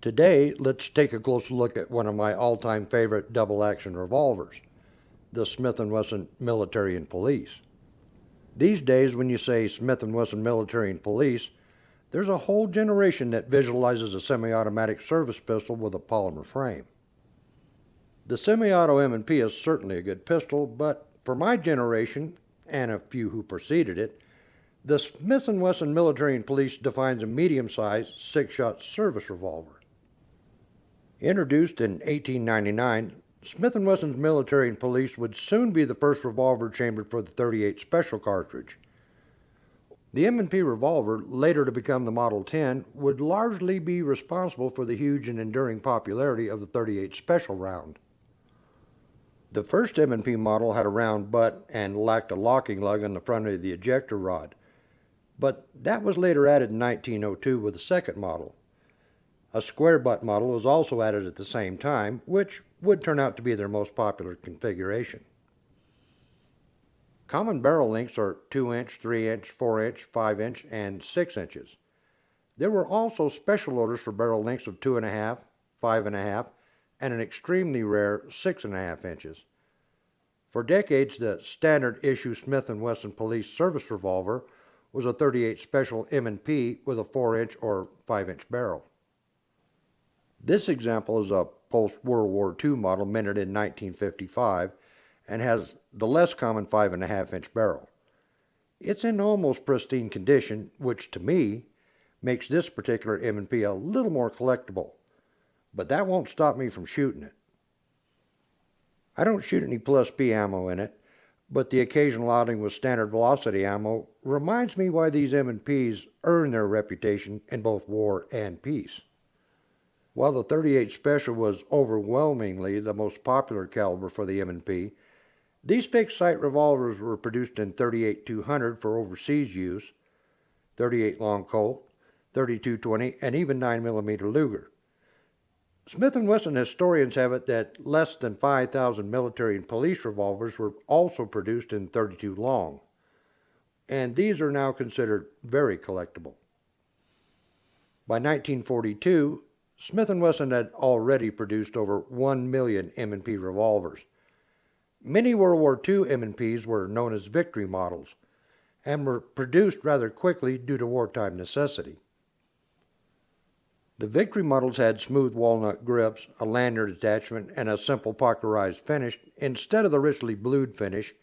Today, let's take a closer look at one of my all-time favorite double-action revolvers, the Smith & Wesson Military and Police. These days, when you say Smith & Wesson Military and Police, there's a whole generation that visualizes a semi-automatic service pistol with a polymer frame. The semi-auto M&P is certainly a good pistol, but for my generation, and a few who preceded it, the Smith & Wesson Military and Police defines a medium-sized, six-shot service revolver. Introduced in 1899, Smith & Wesson's Military and Police would soon be the first revolver chambered for the .38 Special cartridge. The M&P revolver, later to become the Model 10, would largely be responsible for the huge and enduring popularity of the .38 Special round. The first M&P model had a round butt and lacked a locking lug on the front of the ejector rod, but that was later added in 1902 with the second model. A square butt model was also added at the same time, which would turn out to be their most popular configuration. Common barrel lengths are 2-inch, 3-inch, 4-inch, 5-inch, and 6 inches. There were also special orders for barrel lengths of 2.5, 5.5, and an extremely rare 6.5 inches. For decades, the standard issue Smith & Wesson Police service revolver was a .38 Special M&P with a 4-inch or 5-inch barrel. This example is a post-World War II model minted in 1955 and has the less common 5.5-inch barrel. It's in almost pristine condition, which to me makes this particular M&P a little more collectible, but that won't stop me from shooting it. I don't shoot any Plus P ammo in it, but the occasional outing with standard velocity ammo reminds me why these M&Ps earn their reputation in both war and peace. While the .38 Special was overwhelmingly the most popular caliber for the M&P, these fixed-sight revolvers were produced in .38-200 for overseas use, .38 Long Colt, .32-20, and even 9mm Luger. Smith & Wesson historians have it that less than 5,000 military and police revolvers were also produced in .32 Long, and these are now considered very collectible. By 1942, Smith & Wesson had already produced over 1 million M&P revolvers. Many World War II M&Ps were known as Victory models and were produced rather quickly due to wartime necessity. The Victory models had smooth walnut grips, a lanyard attachment, and a simple puckerized finish instead of the richly blued finish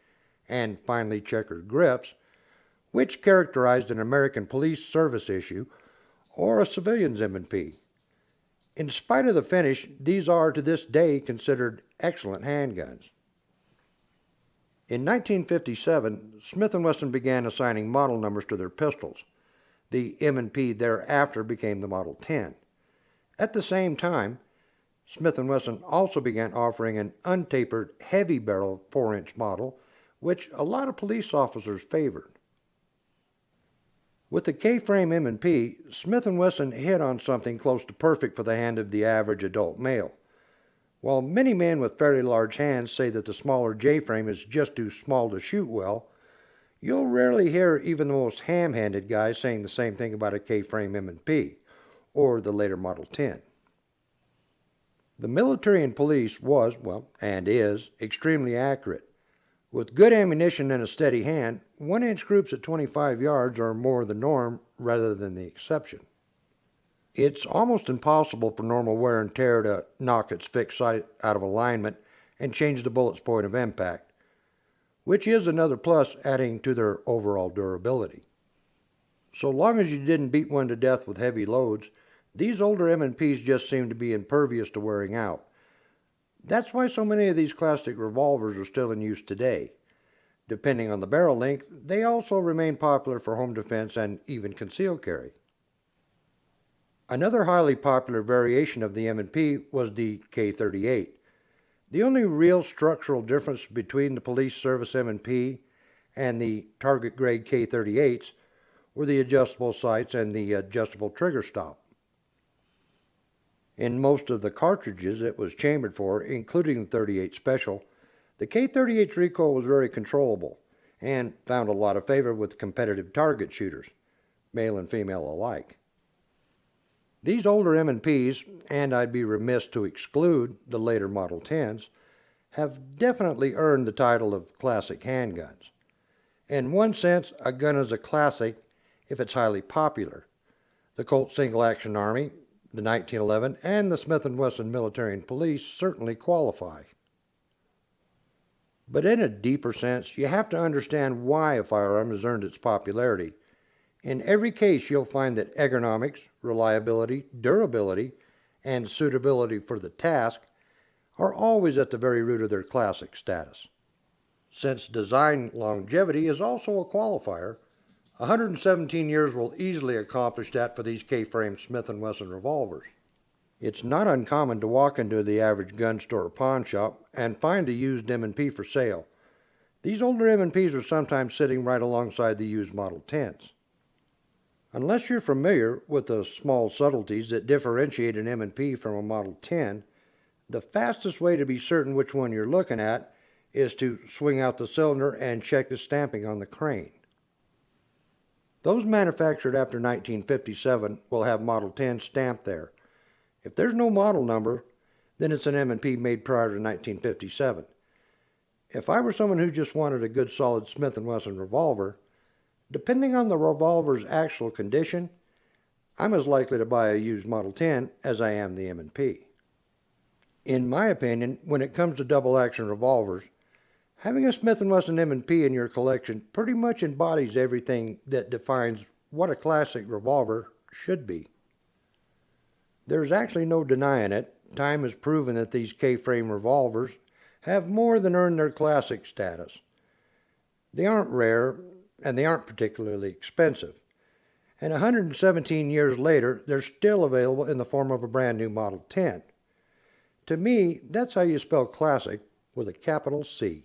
and finely checkered grips, which characterized an American police service issue or a civilian's M&P. In spite of the finish, these are to this day considered excellent handguns. In 1957, Smith & Wesson began assigning model numbers to their pistols. The M&P thereafter became the Model 10. At the same time, Smith & Wesson also began offering an untapered heavy barrel 4-inch model, which a lot of police officers favored. With the K-frame M&P, Smith & Wesson hit on something close to perfect for the hand of the average adult male. While many men with fairly large hands say that the smaller J-frame is just too small to shoot well, you'll rarely hear even the most ham-handed guy saying the same thing about a K-frame M&P, or the later Model 10. The military and police was, and is, extremely accurate. With good ammunition and a steady hand, 1-inch groups at 25 yards are more the norm rather than the exception. It's almost impossible for normal wear and tear to knock its fixed sight out of alignment and change the bullet's point of impact, which is another plus adding to their overall durability. So long as you didn't beat one to death with heavy loads, these older M&Ps just seem to be impervious to wearing out. That's why so many of these classic revolvers are still in use today. Depending on the barrel length, they also remain popular for home defense and even concealed carry. Another highly popular variation of the M&P was the K38. The only real structural difference between the police service M&P and the target grade K38s were the adjustable sights and the adjustable trigger stop. In most of the cartridges it was chambered for, including the .38 Special, the K38's recoil was very controllable and found a lot of favor with competitive target shooters, male and female alike. These older M&Ps, and I'd be remiss to exclude the later Model 10s, have definitely earned the title of classic handguns. In one sense, a gun is a classic if it's highly popular. The Colt Single Action Army, the 1911, and the Smith & Wesson Military and Police certainly qualify. But in a deeper sense, you have to understand why a firearm has earned its popularity. In every case, you'll find that ergonomics, reliability, durability, and suitability for the task are always at the very root of their classic status. Since design longevity is also a qualifier, 117 years will easily accomplish that for these K-frame Smith & Wesson revolvers. It's not uncommon to walk into the average gun store or pawn shop and find a used M&P for sale. These older M&Ps are sometimes sitting right alongside the used Model 10s. Unless you're familiar with the small subtleties that differentiate an M&P from a Model 10, the fastest way to be certain which one you're looking at is to swing out the cylinder and check the stamping on the crane. Those manufactured after 1957 will have Model 10 stamped there. If there's no model number, then it's an M&P made prior to 1957. If I were someone who just wanted a good solid Smith & Wesson revolver, depending on the revolver's actual condition, I'm as likely to buy a used Model 10 as I am the M&P. In my opinion, when it comes to double-action revolvers, having a Smith & Wesson M&P in your collection pretty much embodies everything that defines what a classic revolver should be. There's actually no denying it. Time has proven that these K-frame revolvers have more than earned their classic status. They aren't rare, and they aren't particularly expensive. And 117 years later, they're still available in the form of a brand new Model 10. To me, that's how you spell classic with a capital C.